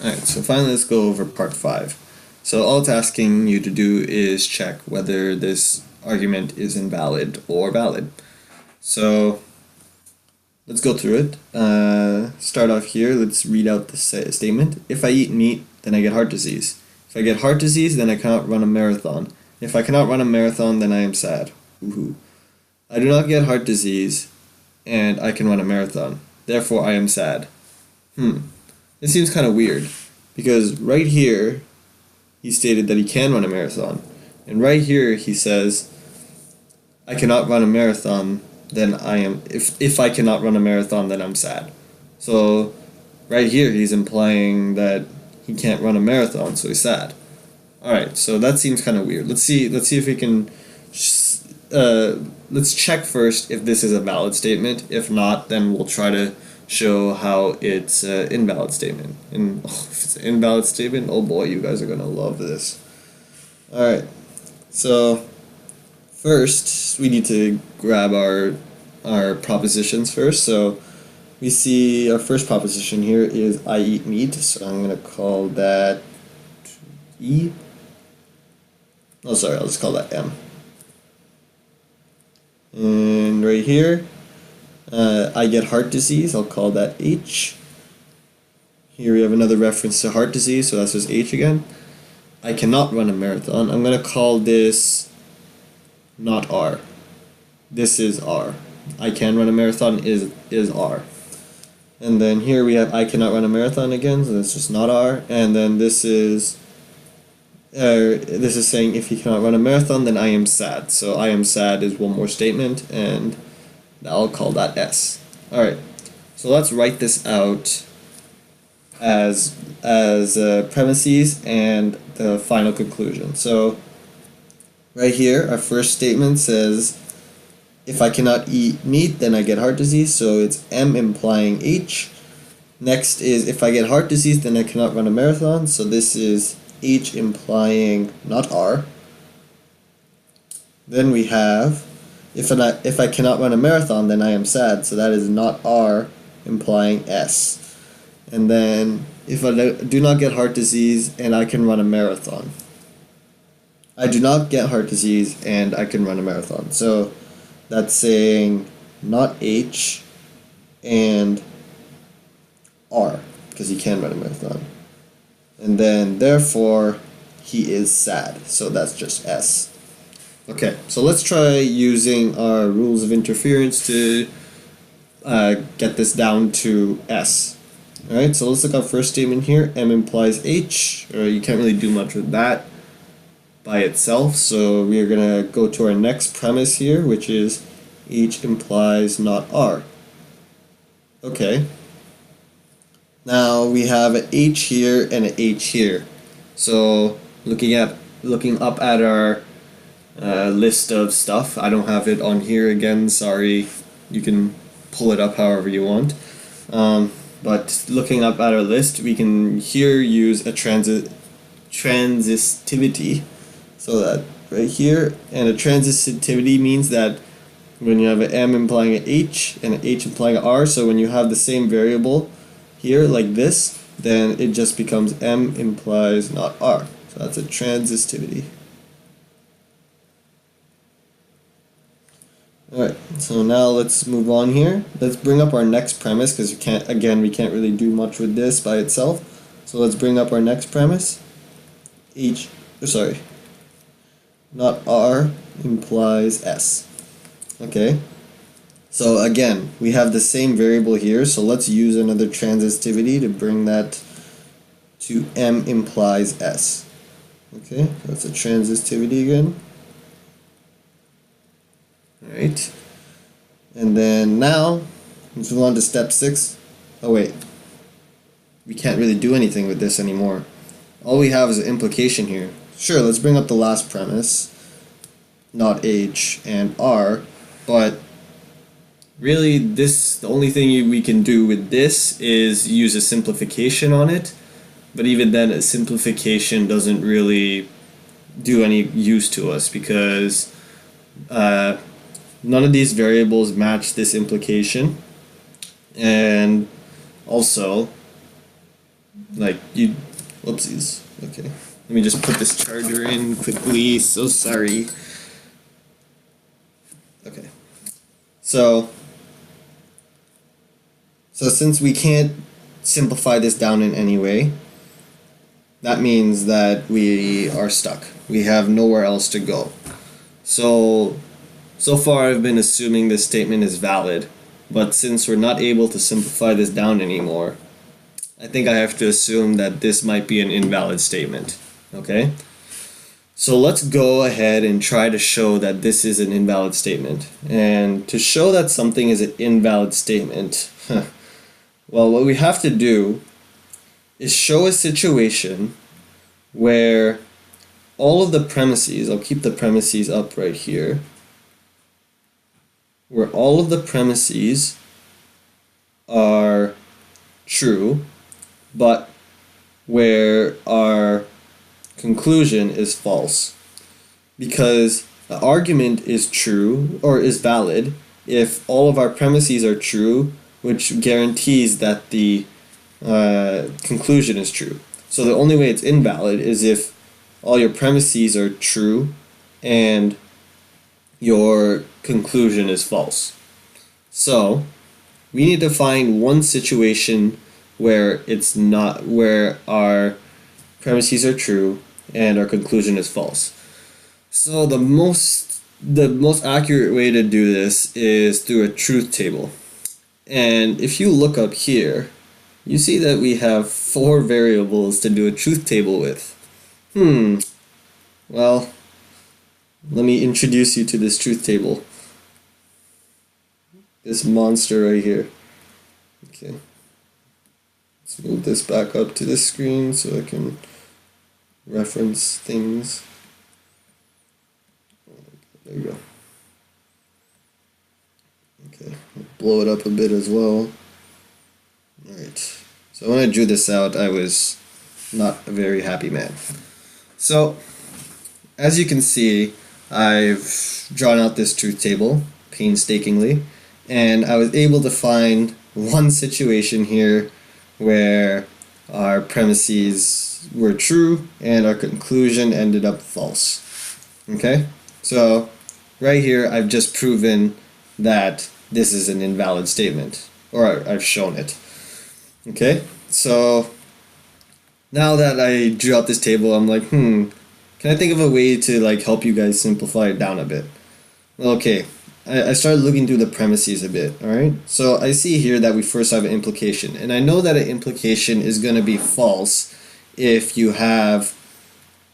Alright, so finally let's go over part 5. So all it's asking you to do is check whether this argument is invalid or valid. So let's go through it. Start off here, let's read out the statement. If I eat meat, then I get heart disease. If I get heart disease, then I cannot run a marathon. If I cannot run a marathon, then I am sad. Woohoo. I do not get heart disease, and I can run a marathon. Therefore, I am sad. It seems kind of weird, because right here, he stated that he can run a marathon. And right here, he says, I cannot run a marathon, then I am, if I cannot run a marathon, then I'm sad. So, right here, he's implying that he can't run a marathon, so he's sad. Alright, so that seems kind of weird. Let's see if we can, let's check first if this is a valid statement. If not, then we'll try to show how it's an invalid statement. And if it's an invalid statement, oh boy, you guys are gonna love this. Alright, so first we need to grab our propositions first. So we see our first proposition here is I eat meat, so I'm gonna call that E. Oh sorry, I'll just call that M. And right here, I get heart disease, I'll call that H. Here we have another reference to heart disease, so that's just H again. I cannot run a marathon, I'm going to call this not R. This is R. I can run a marathon is R. And then here we have I cannot run a marathon again, so that's just not R. And then this is saying if you cannot run a marathon, then I am sad. So I am sad is one more statement, and I'll call that S. Alright, so let's write this out as premises and the final conclusion. So right here, our first statement says, if I cannot eat meat, then I get heart disease, so it's M implying H. Next is, if I get heart disease, then I cannot run a marathon, so this is H implying not R. Then we have, if I cannot run a marathon, then I am sad, so that is not R implying S. And then, if I do not get heart disease and I can run a marathon. I do not get heart disease and I can run a marathon. So that's saying not H and R, because he can run a marathon. And then, therefore, he is sad. So that's just S. Okay, so let's try using our rules of interference to get this down to S. Alright, so let's look at our first statement here. M implies H. You can't really do much with that by itself. So we are going to go to our next premise here, which is H implies not R. Okay. Now we have an H here and an H here. So looking up at our list of stuff, I don't have it on here again, sorry. You can pull it up however you want. But looking up at our list, we can here use a transitivity. So that right here, and a transitivity means that when you have an M implying an H and an H implying an R, so when you have the same variable here like this, then it just becomes M implies not R. So that's a transitivity. Alright, so now let's move on here. Let's bring up our next premise, because we can't really do much with this by itself. So let's bring up our next premise. Not R implies S. Okay. So again, we have the same variable here, so let's use another transitivity to bring that to M implies S. Okay, that's a transitivity again. Alright, and then now, let's move on to step 6. Oh wait, we can't really do anything with this anymore. All we have is an implication here. Sure, let's bring up the last premise, not H and R, but really the only thing we can do with this is use a simplification on it, but even then a simplification doesn't really do any use to us, because none of these variables match this implication, and also Like, you... Whoopsies. Okay. Let me just put this charger in quickly. So sorry. Okay. So since we can't simplify this down in any way, that means that we are stuck. We have nowhere else to go. So far I've been assuming this statement is valid, but since we're not able to simplify this down anymore, I think I have to assume that this might be an invalid statement. Okay? So let's go ahead and try to show that this is an invalid statement. And to show that something is an invalid statement, well, what we have to do is show a situation where all of the premises, I'll keep the premises up right here, where all of the premises are true, but where our conclusion is false. Because the argument is true, or is valid, if all of our premises are true, which guarantees that the conclusion is true. So the only way it's invalid is if all your premises are true and your conclusion is false. So we need to find one situation where it's not, where our premises are true and our conclusion is false. So the most accurate way to do this is through a truth table. And if you look up here, you see that we have 4 variables to do a truth table with. Well, let me introduce you to this truth table. This monster right here. Okay. Let's move this back up to this screen so I can reference things. There you go. Okay, I'll blow it up a bit as well. Alright, so when I drew this out, I was not a very happy man. So, as you can see, I've drawn out this truth table painstakingly, and I was able to find one situation here where our premises were true and our conclusion ended up false. Okay? So, right here I've just proven that this is an invalid statement, or I've shown it. Okay? So, now that I drew out this table, I'm like, can I think of a way to like help you guys simplify it down a bit? Well, okay, I started looking through the premises a bit, alright? So I see here that we first have an implication, and I know that an implication is going to be false if you have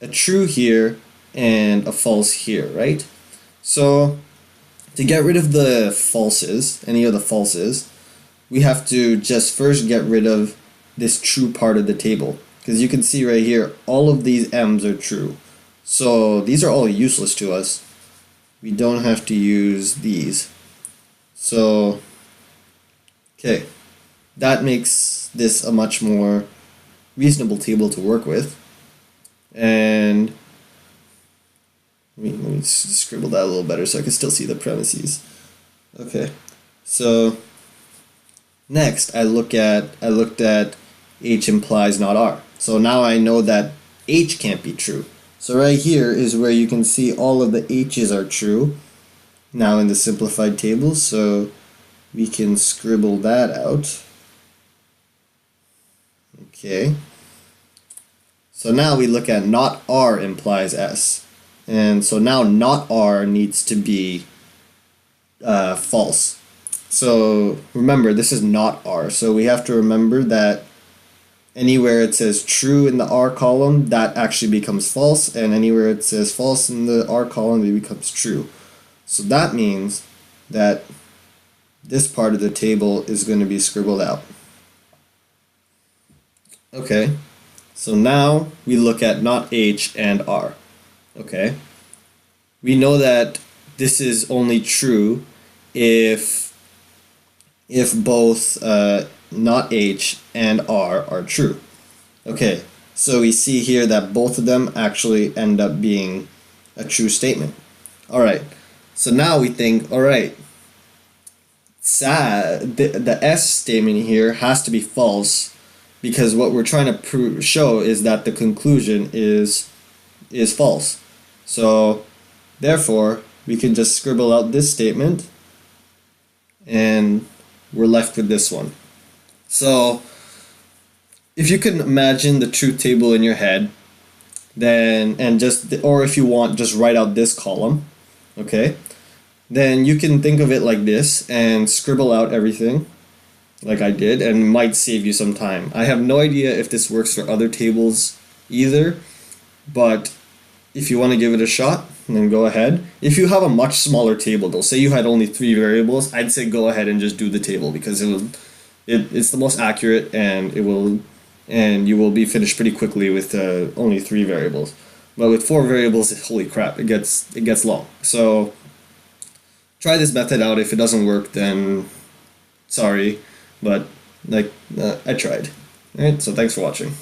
a true here and a false here, right? So to get rid of the falses, any of the falses, we have to just first get rid of this true part of the table. Because you can see right here, all of these m's are true. So these are all useless to us. We don't have to use these. So, okay, that makes this a much more reasonable table to work with. And let me scribble that a little better so I can still see the premises. Okay, so next I looked at H implies not R. So now I know that H can't be true. So right here is where you can see all of the H's are true now in the simplified table, so we can scribble that out. Okay. So now we look at not R implies S. And so now not R needs to be false. So remember, this is not R. So we have to remember that anywhere it says true in the R column, that actually becomes false, and anywhere it says false in the R column, it becomes true. So that means that this part of the table is going to be scribbled out. Okay, so now we look at not H and R. Okay, we know that this is only true if both not H and R are true. Okay, so we see here that both of them actually end up being a true statement. Alright, so now we think, alright, the S statement here has to be false because what we're trying to show is that the conclusion is false. So therefore, we can just scribble out this statement, and we're left with this one. So if you can imagine the truth table in your head, then or if you want, just write out this column, okay? Then you can think of it like this and scribble out everything like I did, and it might save you some time. I have no idea if this works for other tables either, but if you want to give it a shot, then go ahead. If you have a much smaller table though, say you had only 3 variables, I'd say go ahead and just do the table, because it's the most accurate, and you will be finished pretty quickly with only 3 variables. But with 4 variables, holy crap, it gets long. So try this method out. If it doesn't work, then sorry, but I tried. Alright, so thanks for watching.